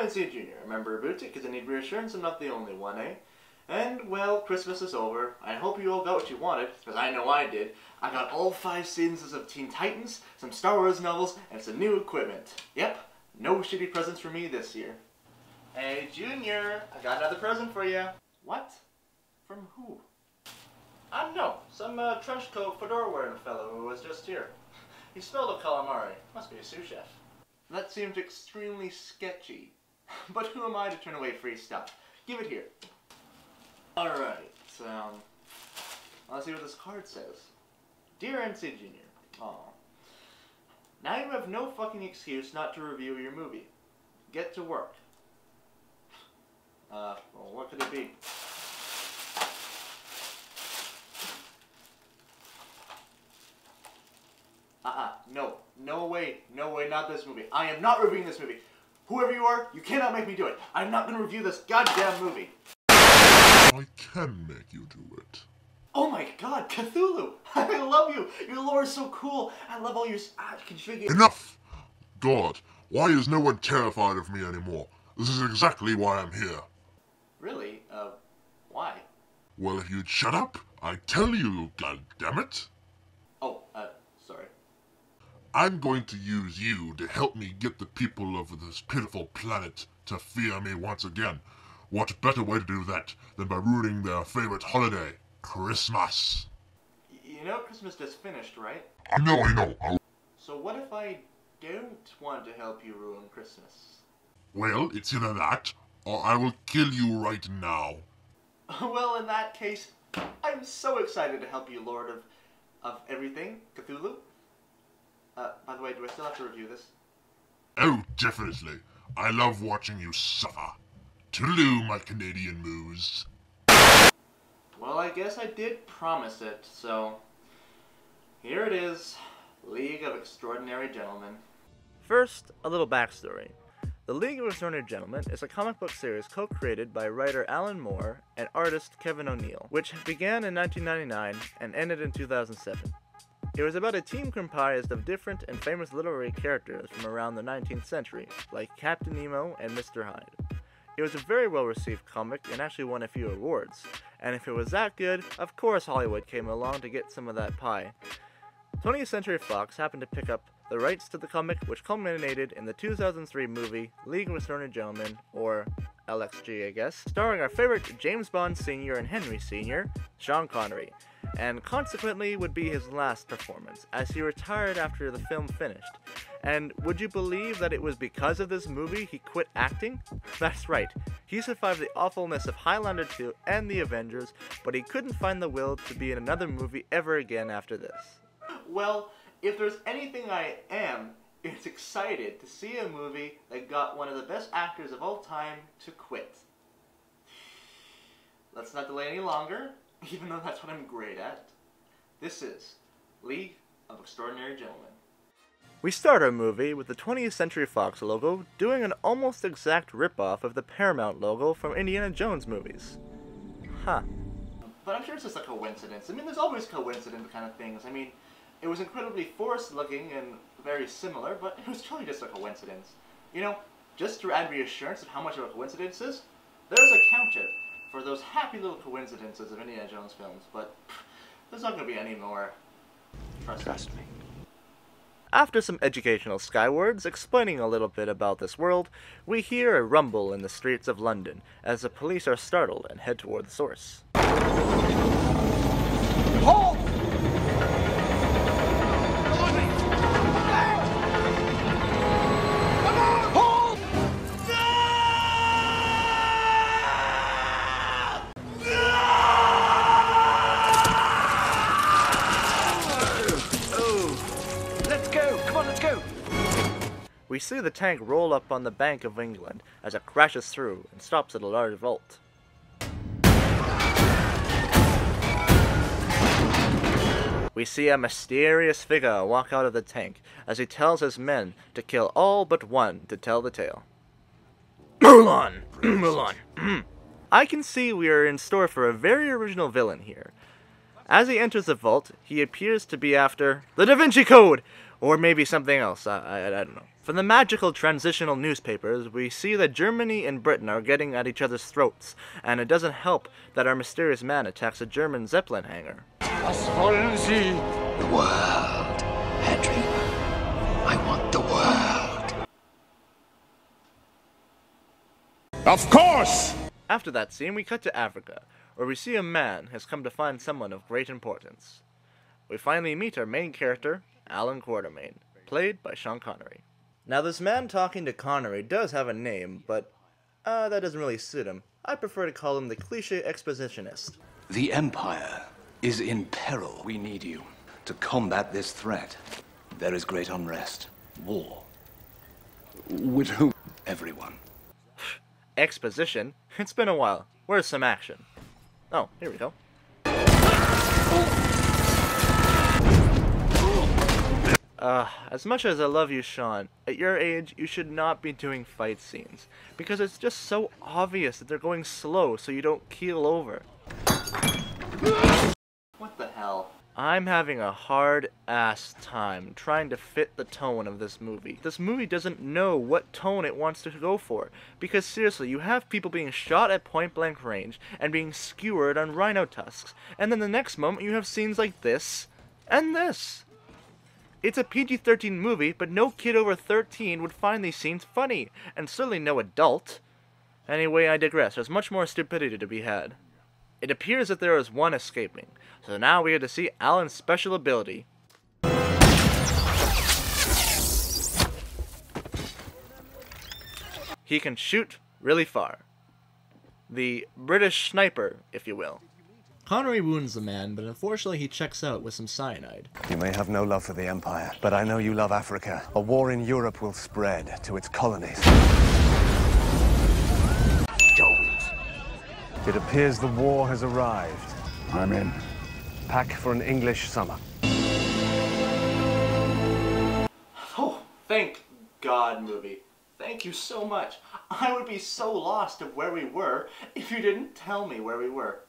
ncjrrevrequests, a member of Boutique, because I need reassurance I'm not the only one, eh? And, well, Christmas is over. I hope you all got what you wanted, because I know I did. I got all 5 seasons of Teen Titans, some Star Wars novels, and some new equipment. Yep, no shitty presents for me this year. Hey, Junior, I got another present for you. What? From who? I don't know, some trench coat fedora wearing fellow who was just here. He smelled of calamari. Must be a sous chef. That seems extremely sketchy. But who am I to turn away free stuff? Give it here. Alright, let's see what this card says. Dear NC Junior, aw. Now you have no fucking excuse not to review your movie. Get to work. Well, what could it be? No way, not this movie. I am not reviewing this movie. Whoever you are, you cannot make me do it. I'm not going to review this goddamn movie. I can make you do it. Oh my god, Cthulhu! I love you! Your lore is so cool! I love all your... Enough! God, why is no one terrified of me anymore? This is exactly why I'm here. Really? Why? Well, if you'd shut up, I'd tell you, goddammit. Oh, sorry. I'm going to use you to help me get the people of this pitiful planet to fear me once again. What better way to do that than by ruining their favorite holiday, Christmas? You know Christmas just finished, right? I know. So what if I don't want to help you ruin Christmas? Well, it's either that, or I will kill you right now. Well, in that case, I'm so excited to help you, Lord of everything, Cthulhu. By the way, do I still have to review this? Oh, definitely. I love watching you suffer. Toodaloo, my Canadian moose. Well, I guess I did promise it, so... Here it is. League of Extraordinary Gentlemen. First, a little backstory. The League of Extraordinary Gentlemen is a comic book series co-created by writer Alan Moore and artist Kevin O'Neill, which began in 1999 and ended in 2007. It was about a team comprised of different and famous literary characters from around the 19th century, like Captain Nemo and Mr. Hyde. It was a very well-received comic and actually won a few awards, and if it was that good, of course Hollywood came along to get some of that pie. 20th Century Fox happened to pick up the rights to the comic, which culminated in the 2003 movie League of Extraordinary Gentlemen, or LXG I guess, starring our favorite James Bond Sr. and Henry Sr., Sean Connery, and consequently would be his last performance, as he retired after the film finished. And would you believe that it was because of this movie he quit acting? That's right, he survived the awfulness of Highlander 2 and the Avengers, but he couldn't find the will to be in another movie ever again after this. Well, if there's anything I am, it's excited to see a movie that got one of the best actors of all time to quit. Let's not delay any longer, even though that's what I'm great at. This is League of Extraordinary Gentlemen. We start our movie with the 20th Century Fox logo doing an almost exact ripoff of the Paramount logo from Indiana Jones movies. Huh. But I'm sure it's just a coincidence. I mean, there's always coincident kind of things. I mean, it was incredibly forced looking and very similar, but it was truly just a coincidence. You know, just to add reassurance of how much of a coincidence is, there's a counter for those happy little coincidences of Indiana Jones films, but there's not going to be any more. Trust me. After some educational skywords explaining a little bit about this world, we hear a rumble in the streets of London as the police are startled and head toward the source. Halt! We see the tank roll up on the Bank of England as it crashes through and stops at a large vault. We see a mysterious figure walk out of the tank as he tells his men to kill all but one to tell the tale. Mulan! Mulan! I can see we are in store for a very original villain here. As he enters the vault, he appears to be after the Da Vinci Code, Or maybe something else, I don't know. From the magical transitional newspapers, we see that Germany and Britain are getting at each other's throats, and it doesn't help that our mysterious man attacks a German Zeppelin hangar. Was wollen Sie? The world, Henry. I want the world. Of course! After that scene, we cut to Africa, where we see a man has come to find someone of great importance. We finally meet our main character, Alan Quatermain, played by Sean Connery. Now, this man talking to Connery does have a name, but that doesn't really suit him. I prefer to call him the cliché expositionist. The Empire is in peril. We need you to combat this threat. There is great unrest. War. With whom? Everyone. Exposition? It's been a while. Where's some action? Oh, here we go. As much as I love you, Sean, at your age, you should not be doing fight scenes, because it's just so obvious that they're going slow so you don't keel over. What the hell? I'm having a hard-ass time trying to fit the tone of this movie. This movie doesn't know what tone it wants to go for, because seriously, you have people being shot at point-blank range and being skewered on rhino tusks, and then the next moment you have scenes like this and this. It's a PG-13 movie, but no kid over 13 would find these scenes funny, and certainly no adult. Anyway, I digress. There's much more stupidity to be had. It appears that there is one escaping, so now we get to see Alan's special ability. He can shoot really far. The British sniper, if you will. Connery wounds the man, but unfortunately he checks out with some cyanide. You may have no love for the Empire, but I know you love Africa. A war in Europe will spread to its colonies. Jones. It appears the war has arrived. I'm in. Pack for an English summer. Oh, thank God, movie. Thank you so much. I would be so lost of where we were if you didn't tell me where we were.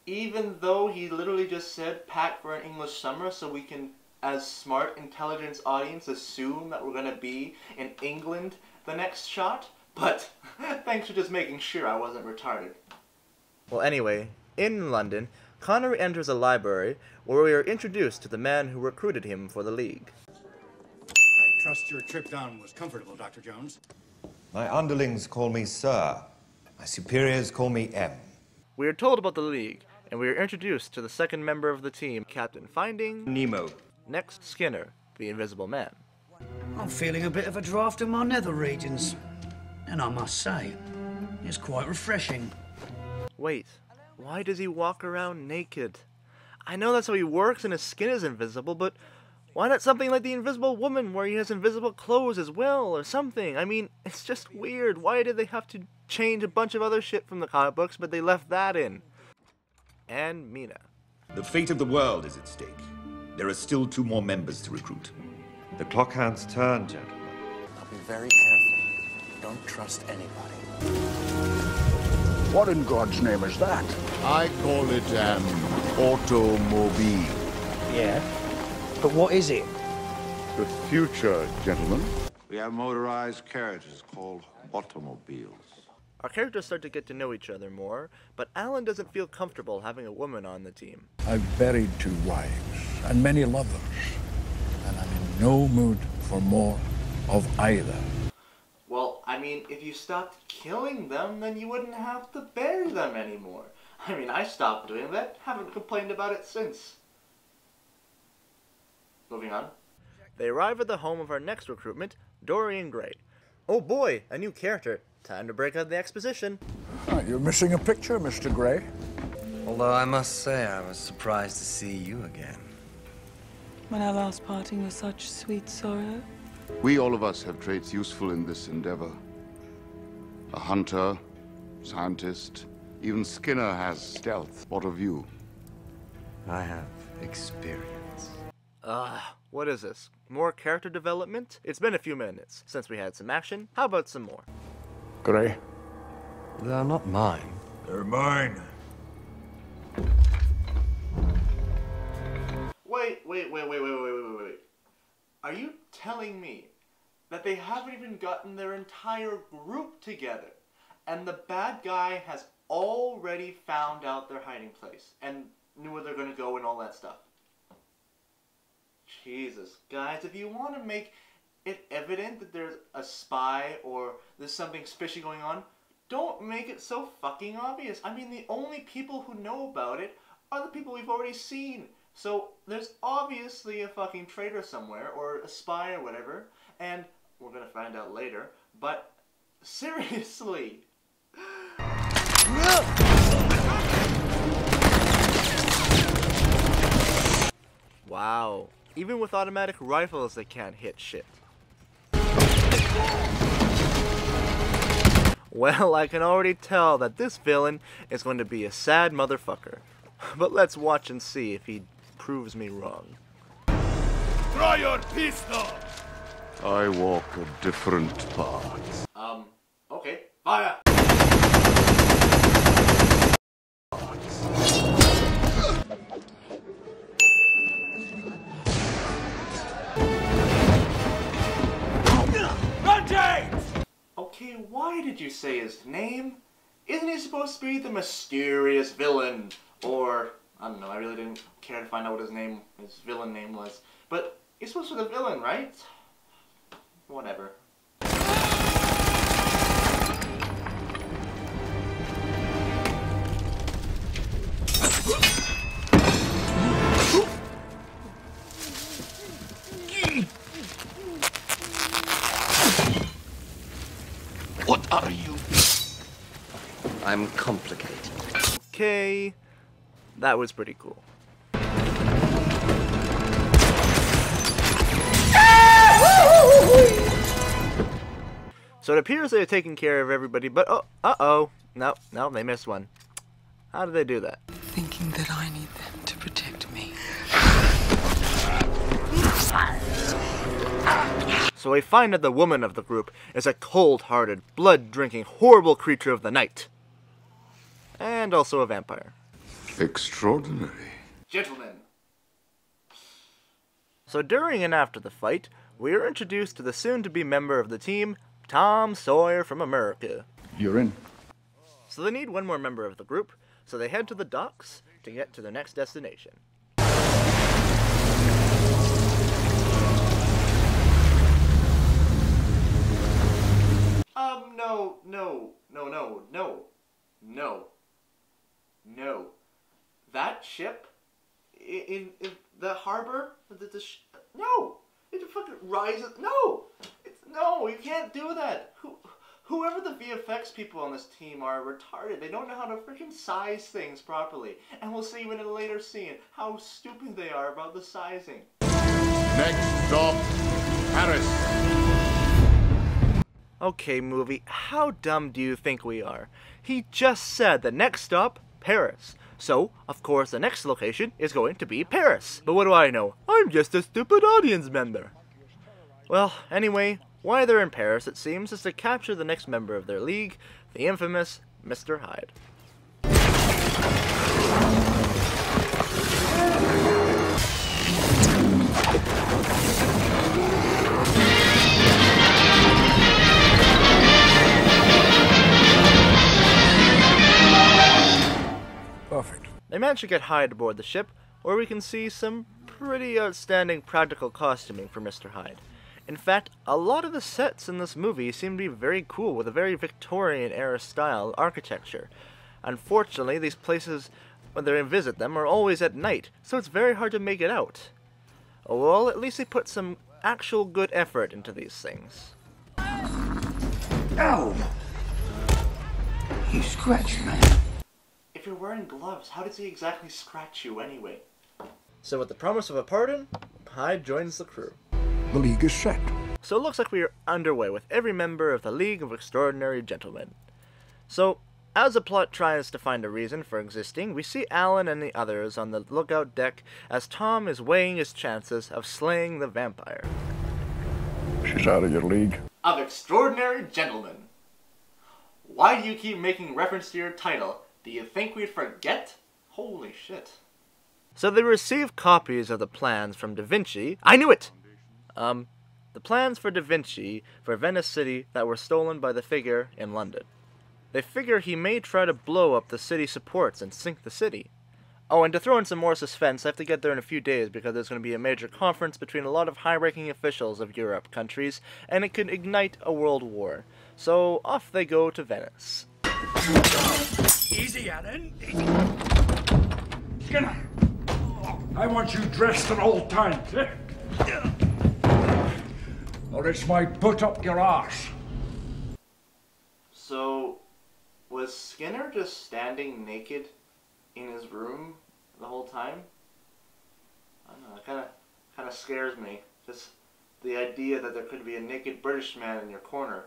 Even though he literally just said pack for an English summer so we can, as smart intelligence audience, assume that we're going to be in England the next shot. But thanks for just making sure I wasn't retarded. Well, anyway, in London, Connery enters a library where we are introduced to the man who recruited him for the League. I trust your trip down was comfortable, Dr. Jones. My underlings call me Sir. My superiors call me M. We are told about the League, and we are introduced to the second member of the team, Captain Finding, Nemo. Next, Skinner, the Invisible Man. I'm feeling a bit of a draft in my nether regions. And I must say, it's quite refreshing. Wait, why does he walk around naked? I know that's how he works and his skin is invisible, but why not something like the Invisible Woman where he has invisible clothes as well, or something? I mean, it's just weird. Why did they have to change a bunch of other shit from the comic books, but they left that in? And Mina. The fate of the world is at stake. There are still 2 more members to recruit. The clockhand's turn, gentlemen. I'll be very careful. Don't trust anybody. What in God's name is that? I call it an automobile. Yeah? But what is it? The future, gentlemen. We have motorized carriages called automobiles. Our characters start to get to know each other more, but Alan doesn't feel comfortable having a woman on the team. I've buried 2 wives and many lovers, and I'm in no mood for more of either. Well, I mean, if you stopped killing them, then you wouldn't have to bury them anymore. I mean, I stopped doing that, haven't complained about it since. Moving on. They arrive at the home of our next recruitment, Dorian Gray. Oh boy, a new character. Time to break out the exposition. You're missing a picture, Mr. Gray. Although I must say I was surprised to see you again. When our last parting was such sweet sorrow. We all of us have traits useful in this endeavor. A hunter, scientist, even Skinner has stealth. What of you? I have experience. What is this? More character development? It's been a few minutes since we had some action. How about some more? Gray. They are not mine. They're mine. Wait. Are you telling me that they haven't even gotten their entire group together, and the bad guy has already found out their hiding place and knew where they're going to go and all that stuff? Jesus, guys, if you want to make it evident that there's a spy or there's something fishy going on, don't make it so fucking obvious. I mean, the only people who know about it are the people we've already seen. So there's obviously a fucking traitor somewhere, or a spy or whatever, and we're gonna find out later, but seriously. Wow, even with automatic rifles they can't hit shit. Well, I can already tell that this villain is going to be a sad motherfucker. But let's watch and see if he proves me wrong. Draw your pistol! I walk a different path. Okay. Fire! Run, James! Okay, why did you say his name? Isn't he supposed to be the mysterious villain? Or, I don't know, I really didn't care to find out what his villain name was. But he's supposed to be the villain, right? Whatever. What are you? I'm complicated. Okay, that was pretty cool. So it appears they're taking care of everybody, but uh-oh. No, they missed one. How did they do that? Thinking that I need them to protect me. So we find that the woman of the group is a cold-hearted, blood-drinking, horrible creature of the night. And also a vampire. Extraordinary. Gentlemen. So during and after the fight, we are introduced to the soon-to-be member of the team, Tom Sawyer from America. You're in. So they need one more member of the group, so they head to the docks to get to their next destination. No. That ship in the harbor, no, it fucking rises. No, no, you can't do that. Whoever the VFX people on this team are retarded. They don't know how to freaking size things properly. And we'll see even in a later scene how stupid they are about the sizing. Next stop, Paris. Okay, movie, how dumb do you think we are? He just said the next stop, Paris. So, of course, the next location is going to be Paris. But what do I know? I'm just a stupid audience member. Well, anyway, why they're in Paris, it seems, is to capture the next member of their league, the infamous Mr. Hyde. Perfect. They manage to get Hyde aboard the ship, where we can see some pretty outstanding practical costuming for Mr. Hyde. In fact, a lot of the sets in this movie seem to be very cool, with a very Victorian-era style architecture. Unfortunately, these places, when they visit them, are always at night, so it's very hard to make it out. Well, at least they put some actual good effort into these things. Ow! You scratched me. If you're wearing gloves, how does he exactly scratch you anyway? So with the promise of a pardon, Hyde joins the crew. The League is set. So it looks like we are underway with every member of the League of Extraordinary Gentlemen. So, as the plot tries to find a reason for existing, we see Alan and the others on the lookout deck as Tom is weighing his chances of slaying the vampire. She's out of your league. Of Extraordinary Gentlemen. Why do you keep making reference to your title? Do you think we'd forget? Holy shit. So they receive copies of the plans from Da Vinci. I knew it! The plans for Da Vinci for Venice City that were stolen by the figure in London. They figure he may try to blow up the city supports and sink the city. Oh, and to throw in some more suspense, I have to get there in a few days because there's going to be a major conference between a lot of high-ranking officials of Europe countries, and it could ignite a world war. So off they go to Venice. Easy, Alan. Easy. Skinner, I want you dressed at all times, eh? Or it's my butt up your arse. So, was Skinner just standing naked in his room the whole time? I don't know, it kind of scares me. Just the idea that there could be a naked British man in your corner.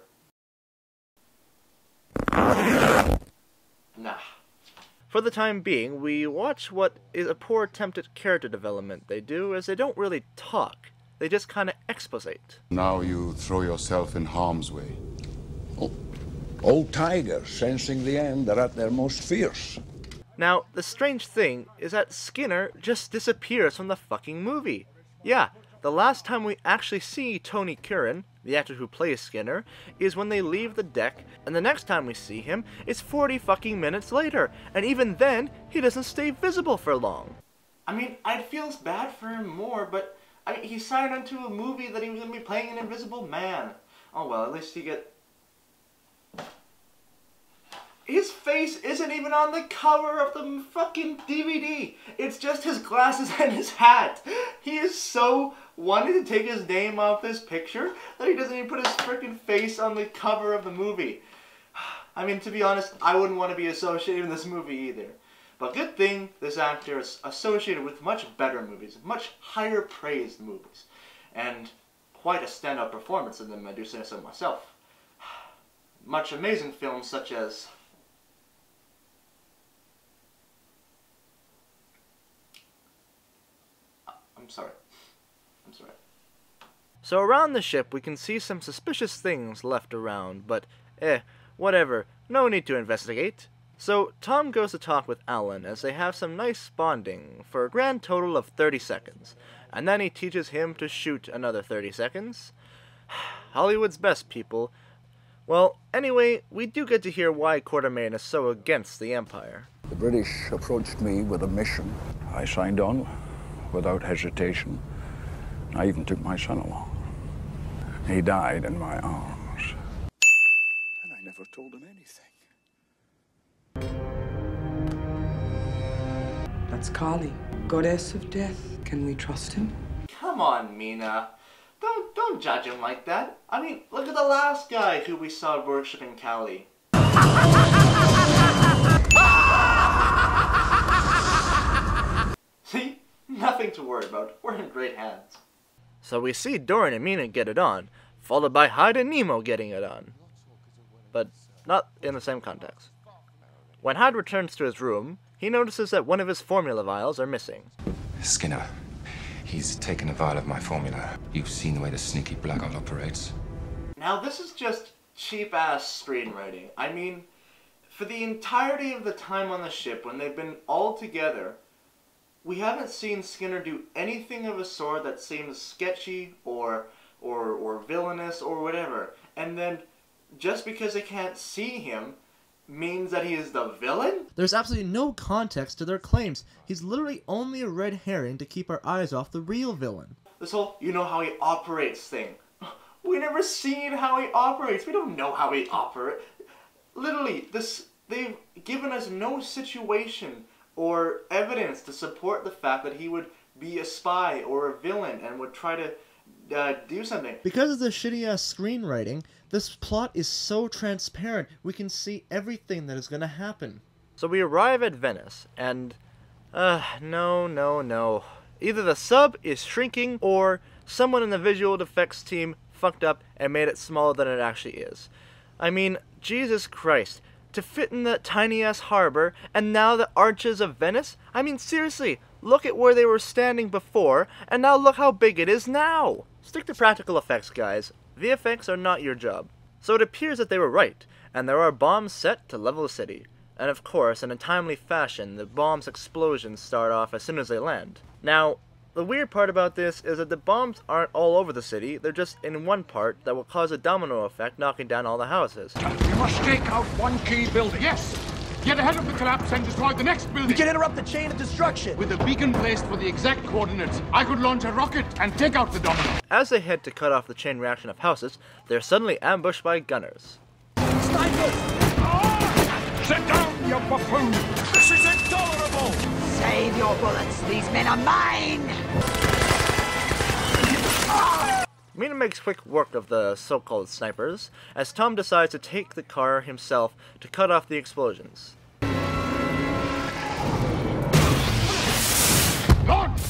Nah. For the time being, we watch what is a poor attempt at character development they do, as they don't really talk. They just kind of exposite. Now you throw yourself in harm's way. Old tigers, sensing the end, are at their most fierce. Now, the strange thing is that Skinner just disappears from the fucking movie. Yeah, the last time we actually see Tony Curran, the actor who plays Skinner, is when they leave the deck, and the next time we see him is 40 fucking minutes later, and even then, he doesn't stay visible for long. I mean, I'd feel bad for him more, but he signed onto a movie that he was going to be playing an invisible man. Oh well, at least he get... His face isn't even on the cover of the fucking DVD. It's just his glasses and his hat. He is so wanting to take his name off this picture that he doesn't even put his freaking face on the cover of the movie. I mean, to be honest, I wouldn't want to be associated with this movie either. But good thing this actor is associated with much better movies, much higher praised movies, and quite a standout performance in them, I do say so myself. Much amazing films such as... I'm sorry. So around the ship we can see some suspicious things left around, but whatever, no need to investigate. So Tom goes to talk with Alan as they have some nice bonding for a grand total of 30 seconds, and then he teaches him to shoot another 30 seconds. Hollywood's best, people. Well, anyway, we do get to hear why Quatermain is so against the Empire. The British approached me with a mission. I signed on without hesitation. I even took my son along. He died in my arms. And I never told him anything. That's Kali, goddess of death. Can we trust him? Come on, Mina. Don't judge him like that. I mean, look at the last guy who we saw worshipping Kali. See? Nothing to worry about. We're in great hands. So we see Doran and Mina get it on, followed by Hyde and Nemo getting it on. But not in the same context. When Hyde returns to his room, he notices that one of his formula vials are missing. Skinner, he's taken a vial of my formula. You've seen the way the sneaky blackguard operates. Now this is just cheap-ass screenwriting. I mean, for the entirety of the time on the ship, when they've been all together, we haven't seen Skinner do anything of a sort that seems sketchy or villainous or whatever. And then, just because they can't see him, means that he is the villain? There's absolutely no context to their claims. He's literally only a red herring to keep our eyes off the real villain. This whole, you know how he operates thing. We never seen how he operates. We don't know how he operates. Literally, they've given us no situation or evidence to support the fact that he would be a spy or a villain and would try to do something. Because of the shitty-ass screenwriting, this plot is so transparent, we can see everything that is going to happen. So we arrive at Venice, and no. Either the sub is shrinking, or someone in the visual effects team fucked up and made it smaller than it actually is. I mean, Jesus Christ. To fit in that tiny-ass harbor, and now the arches of Venice? I mean, seriously, look at where they were standing before, and now look how big it is now! Stick to practical effects, guys. VFX are not your job. So it appears that they were right, and there are bombs set to level the city. And of course, in a timely fashion, the bombs' explosions start off as soon as they land. Now, The weird part about this is that the bombs aren't all over the city, they're just in one part that will cause a domino effect, knocking down all the houses. We must take out one key building. Yes! Get ahead of the collapse and destroy the next building. We can interrupt the chain of destruction. With a beacon placed for the exact coordinates, I could launch a rocket and take out the domino. As they head to cut off the chain reaction of houses, they're suddenly ambushed by gunners. Sit down, you buffoon! This is intolerable! Save your bullets. These men are mine! Mina makes quick work of the so-called snipers, as Tom decides to take the car himself to cut off the explosions. Launch!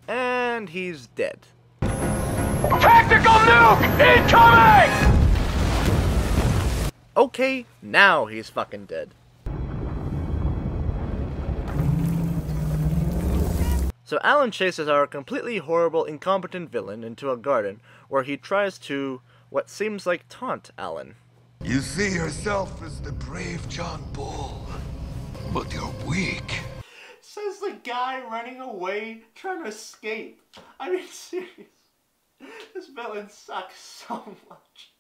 And he's dead. Tactical nuke incoming! Okay, now he's fucking dead. So Alan chases our completely horrible, incompetent villain into a garden where he tries to, what seems like, taunt Alan. You see yourself as the brave John Bull, but you're weak. Says the guy running away, trying to escape. I mean, seriously, this villain sucks so much.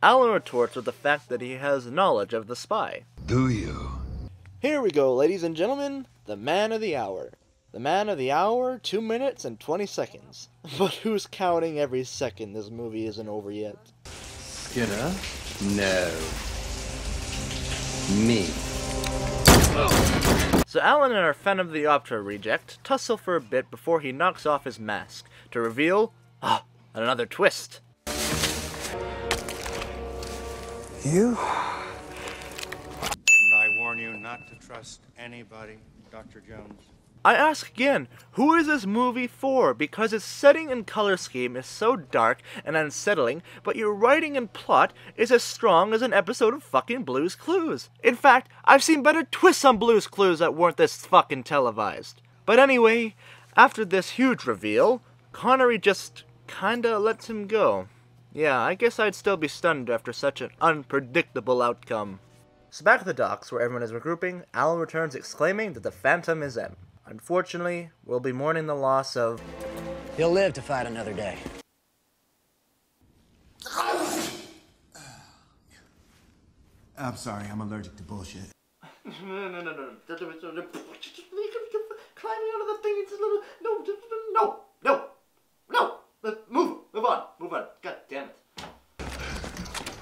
Alan retorts with the fact that he has knowledge of the spy. Do you? Here we go, ladies and gentlemen, the man of the hour. The man of the hour, 2 minutes and 20 seconds. But who's counting every second this movie isn't over yet? Skinner? No. Me. So Alan and our Phantom of the Opera reject tussle for a bit before he knocks off his mask, to reveal, another twist. You? Didn't I warn you not to trust anybody, Dr. Jones? I ask again, who is this movie for? Because its setting and color scheme is so dark and unsettling, but your writing and plot is as strong as an episode of fucking Blue's Clues. In fact, I've seen better twists on Blue's Clues that weren't this fucking televised. But anyway, after this huge reveal, Connery just kinda lets him go. Yeah, I guess I'd still be stunned after such an unpredictable outcome. So back at the docks, where everyone is regrouping, Alan returns exclaiming that the Phantom is M. Unfortunately, we'll be mourning the loss of... He'll live to fight another day. I'm sorry, I'm allergic to bullshit. No. Climbing out of the thing, it's a little... No! Move on. God damn it.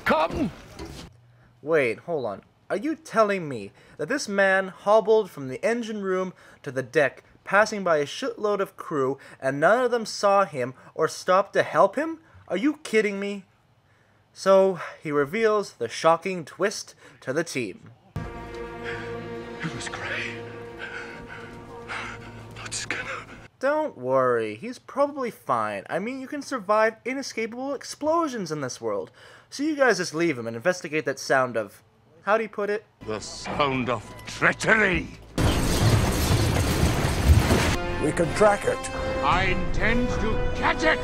Come! Wait, hold on. Are you telling me that this man hobbled from the engine room to the deck, passing by a shitload of crew, and none of them saw him or stopped to help him? Are you kidding me? So, he reveals the shocking twist to the team. It was great. Not Skinner. Don't worry, he's probably fine. I mean, you can survive inescapable explosions in this world. So you guys just leave him and investigate that sound of... How'd he put it? The sound of treachery. We can track it. I intend to catch it.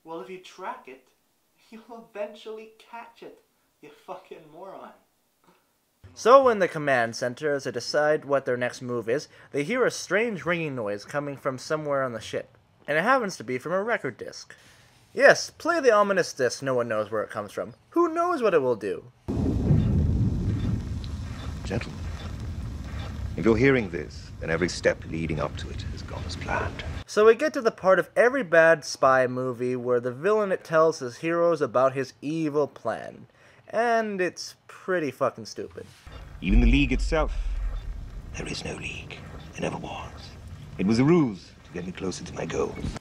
Well, if you track it, you'll eventually catch it, you fucking moron. So in the command center, as they decide what their next move is, they hear a strange ringing noise coming from somewhere on the ship. And it happens to be from a record disc. Yes, play the ominous disc, no one knows where it comes from. Who knows what it will do? Gentlemen, if you're hearing this, then every step leading up to it has gone as planned. So we get to the part of every bad spy movie where the villain tells his heroes about his evil plan. And it's pretty fucking stupid. Even the League itself. There is no League. There never was. It was a ruse to get me closer to my goals.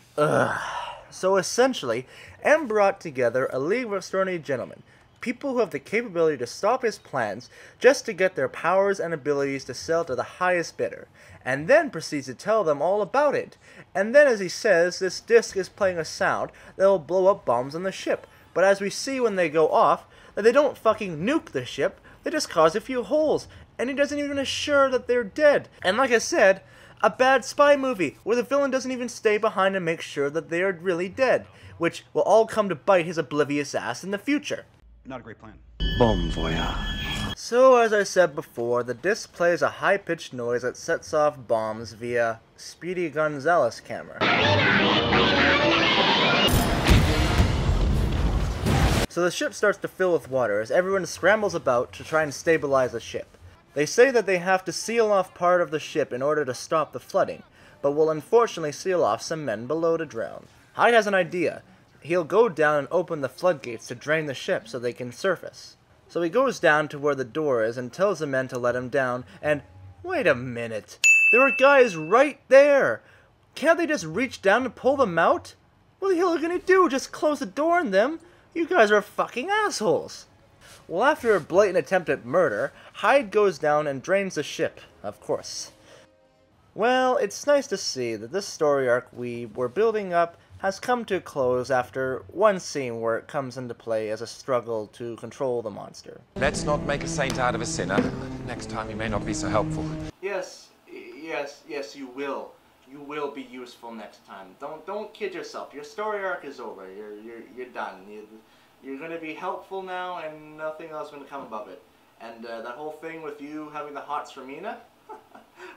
So essentially, M brought together a League of Extraordinary Gentlemen, people who have the capability to stop his plans just to get their powers and abilities to sell to the highest bidder, and then proceeds to tell them all about it. And then, as he says, this disc is playing a sound that will blow up bombs on the ship. But as we see when they go off, that they don't fucking nuke the ship, they just cause a few holes, and he doesn't even assure that they're dead. And like I said, a bad spy movie where the villain doesn't even stay behind and make sure that they are really dead, which will all come to bite his oblivious ass in the future. Not a great plan. Bon voyage. So, as I said before, the disc plays a high-pitched noise that sets off bombs via Speedy Gonzales camera. So the ship starts to fill with water as everyone scrambles about to try and stabilize the ship. They say that they have to seal off part of the ship in order to stop the flooding, but will unfortunately seal off some men below to drown. Hyde has an idea. He'll go down and open the floodgates to drain the ship so they can surface. So he goes down to where the door is and tells the men to let him down, and wait a minute, there are guys right there! Can't they just reach down and pull them out? What the hell are you gonna do? Just close the door on them? You guys are fucking assholes! Well, after a blatant attempt at murder, Hyde goes down and drains the ship, of course. Well, it's nice to see that this story arc we were building up has come to a close after one scene where it comes into play as a struggle to control the monster. Let's not make a saint out of a sinner. Next time he may not be so helpful. Yes, you will. You will be useful next time. Don't kid yourself. Your story arc is over. You're done. You're gonna be helpful now, and nothing else is gonna come above it. And that whole thing with you having the hots for Mina,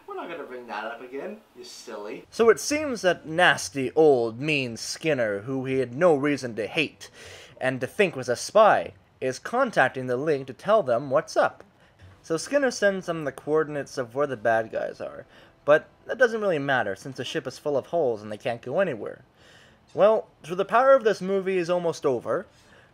we're not gonna bring that up again. You silly. So it seems that nasty old mean Skinner, who he had no reason to hate and to think was a spy, is contacting the League to tell them what's up. So Skinner sends them the coordinates of where the bad guys are, but that doesn't really matter since the ship is full of holes and they can't go anywhere. Well, so the power of this movie is almost over.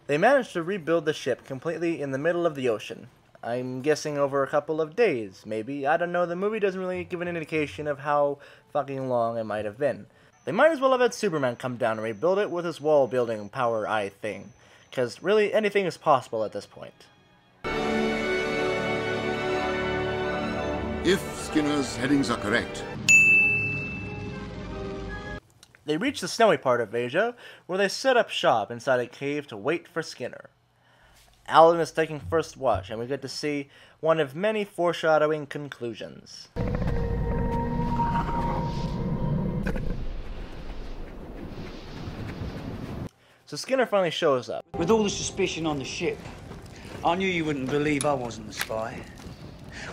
They managed to rebuild the ship completely in the middle of the ocean. I'm guessing over a couple of days, maybe. I don't know, the movie doesn't really give an indication of how fucking long it might have been. They might as well have had Superman come down and rebuild it with his wall-building power eye thing. Because really, anything is possible at this point. If Skinner's headings are correct. They reach the snowy part of Asia, where they set up shop inside a cave to wait for Skinner. Alan is taking first watch, and we get to see one of many foreshadowing conclusions. So Skinner finally shows up. With all the suspicion on the ship, I knew you wouldn't believe I wasn't a spy.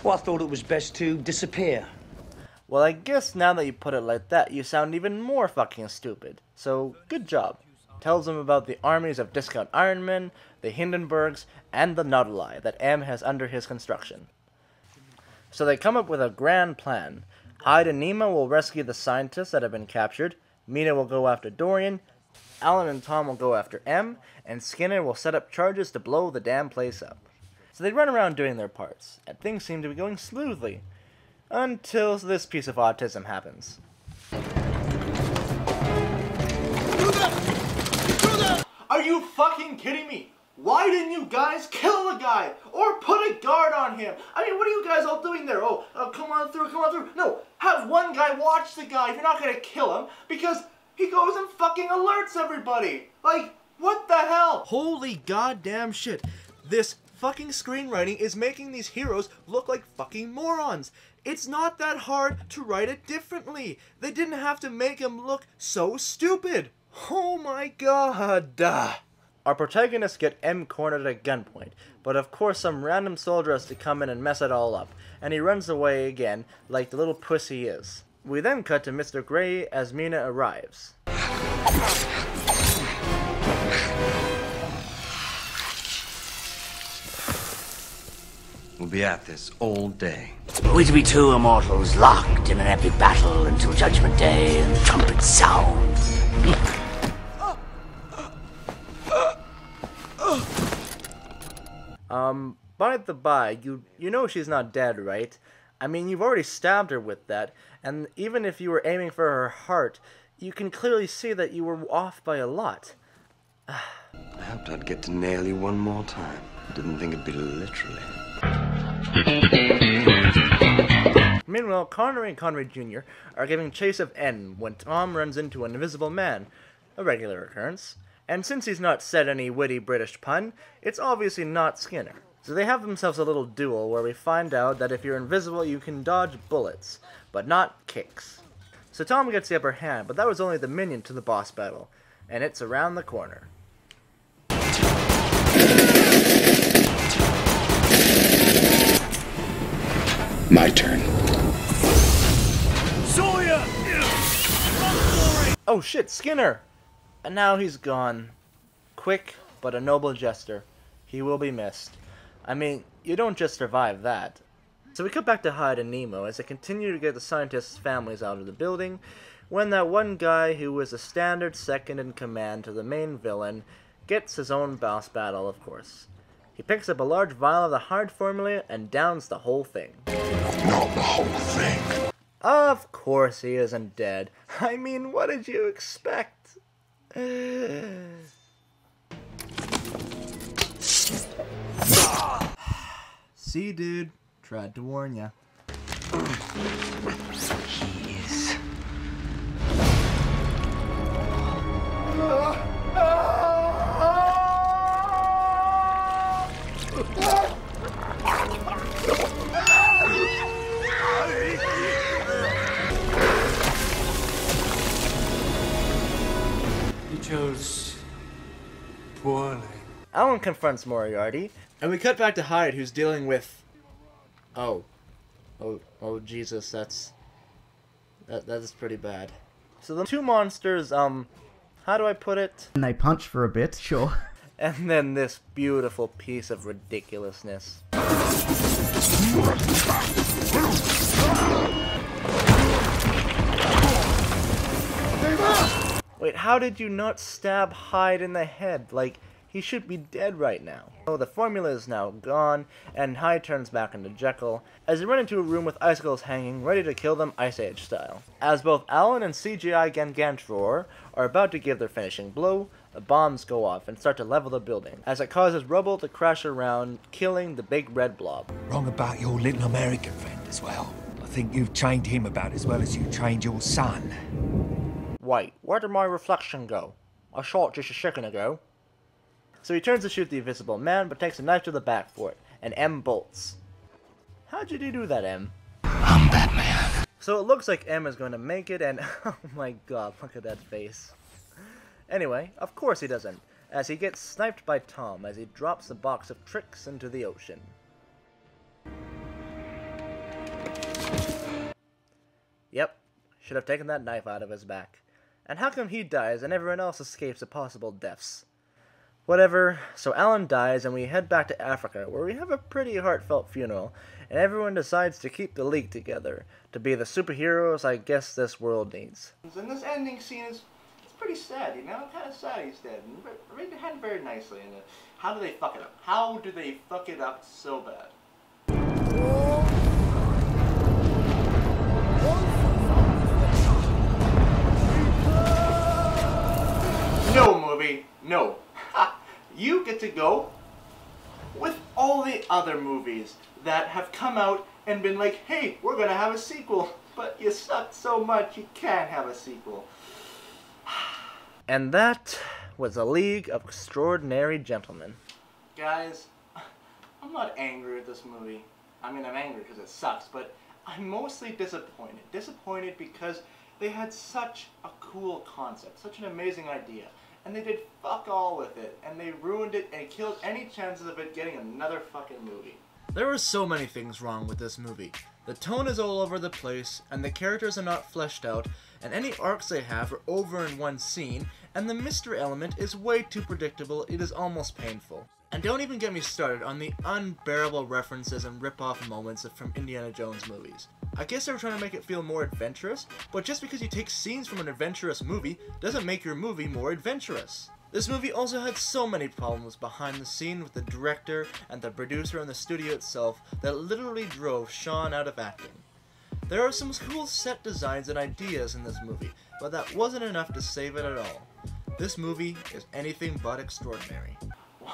Well, I thought it was best to disappear. Well, I guess now that you put it like that, you sound even more fucking stupid. So, good job. Tells them about the armies of Discount Iron Men, the Hindenburgs, and the Nautilus that M has under his construction. So they come up with a grand plan. Hyde and Nima will rescue the scientists that have been captured, Mina will go after Dorian, Alan and Tom will go after M, and Skinner will set up charges to blow the damn place up. So they run around doing their parts, and things seem to be going smoothly. Until this piece of autism happens. Are you fucking kidding me? Why didn't you guys kill the guy? Or put a guard on him? I mean, what are you guys all doing there? Oh, come on through, come on through. No, have one guy watch the guy if you're not gonna kill him, because he goes and fucking alerts everybody. Like, what the hell? Holy goddamn shit. This fucking screenwriting is making these heroes look like fucking morons. It's not that hard to write it differently. They didn't have to make him look so stupid. Oh my god. Our protagonists get M cornered at gunpoint, but of course some random soldier has to come in and mess it all up, and he runs away again like the little puss he is. We then cut to Mr. Grey as Mina arrives. We'll be at this all day. We'd be two immortals locked in an epic battle until Judgment Day and the trumpets sound. By the by, you know she's not dead, right? I mean, you've already stabbed her with that, and even if you were aiming for her heart, you can clearly see that you were off by a lot. I hoped I'd get to nail you one more time. Didn't think it'd be literally. Meanwhile, Connery and Connery Jr. are giving chase of N when Tom runs into an invisible man, a regular occurrence, and since he's not said any witty British pun, it's obviously not Skinner. So they have themselves a little duel where we find out that if you're invisible you can dodge bullets, but not kicks. So Tom gets the upper hand, but that was only the minion to the boss battle, and it's around the corner. My turn. Sawyer! Oh shit, Skinner! And now he's gone. Quick, but a noble jester. He will be missed. I mean, you don't just survive that. So we cut back to Hyde and Nemo as they continue to get the scientists' families out of the building, when that one guy who was a standard second in command to the main villain gets his own boss battle, of course. He picks up a large vial of the Hyde formula and downs the whole thing. Not the whole thing. Of course he isn't dead. I mean, what did you expect? See, dude, tried to warn ya. He is. You chose poorly. Alan confronts Moriarty, and we cut back to Hyde, who's dealing with... Oh, Jesus, that is pretty bad. So the two monsters, how do I put it? And they punch for a bit, sure. And then this beautiful piece of ridiculousness. Wait, how did you not stab Hyde in the head? Like, he should be dead right now. Oh, the formula is now gone, and Hyde turns back into Jekyll, as they run into a room with icicles hanging, ready to kill them Ice Age style. As both Alan and CGI Gangantror are about to give their finishing blow, the bombs go off and start to level the building, as it causes rubble to crash around, killing the big red blob. Wrong about your little American friend as well. I think you've trained him about as well as you trained your son. Wait, where did my reflection go? I shot just a second ago. So he turns to shoot the invisible man, but takes a knife to the back for it, and M bolts. How'd you do that, M? I'm Batman. So it looks like M is going to make it, and oh my god, look at that face. Anyway, of course he doesn't, as he gets sniped by Tom as he drops a box of tricks into the ocean. Yep, should have taken that knife out of his back. And how come he dies and everyone else escapes the possible deaths? Whatever, so Alan dies and we head back to Africa, where we have a pretty heartfelt funeral, and everyone decides to keep the League together, to be the superheroes I guess this world needs. And this ending scene is pretty sad, you know? Kind of sad he's dead, and written very nicely. And how do they fuck it up? How do they fuck it up so bad? No, movie, no. You get to go with all the other movies that have come out and been like, hey, we're gonna have a sequel, but you sucked so much you can't have a sequel. And that was A League of Extraordinary Gentlemen. Guys, I'm not angry with this movie. I mean, I'm angry because it sucks, but I'm mostly disappointed. Disappointed because they had such a cool concept, such an amazing idea, and they did fuck all with it, and they ruined it and killed any chances of it getting another fucking movie. There were so many things wrong with this movie. The tone is all over the place, and the characters are not fleshed out, and any arcs they have are over in one scene, and the mystery element is way too predictable, it is almost painful. And don't even get me started on the unbearable references and rip-off moments from Indiana Jones movies. I guess they were trying to make it feel more adventurous, but just because you take scenes from an adventurous movie doesn't make your movie more adventurous. This movie also had so many problems behind the scene with the director and the producer and the studio itself that literally drove Sean out of acting. There are some cool set designs and ideas in this movie, but that wasn't enough to save it at all. This movie is anything but extraordinary.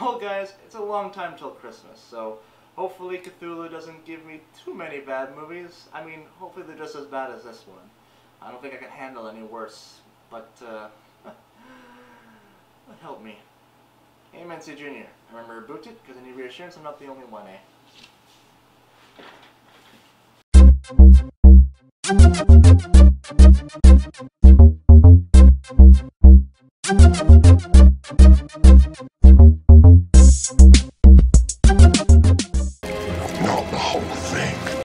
Well guys, it's a long time till Christmas, so hopefully Cthulhu doesn't give me too many bad movies. I mean, hopefully they're just as bad as this one. I don't think I can handle any worse, but help me. Hey NC Jr., I remember reboot it because I need reassurance I'm not the only one, eh?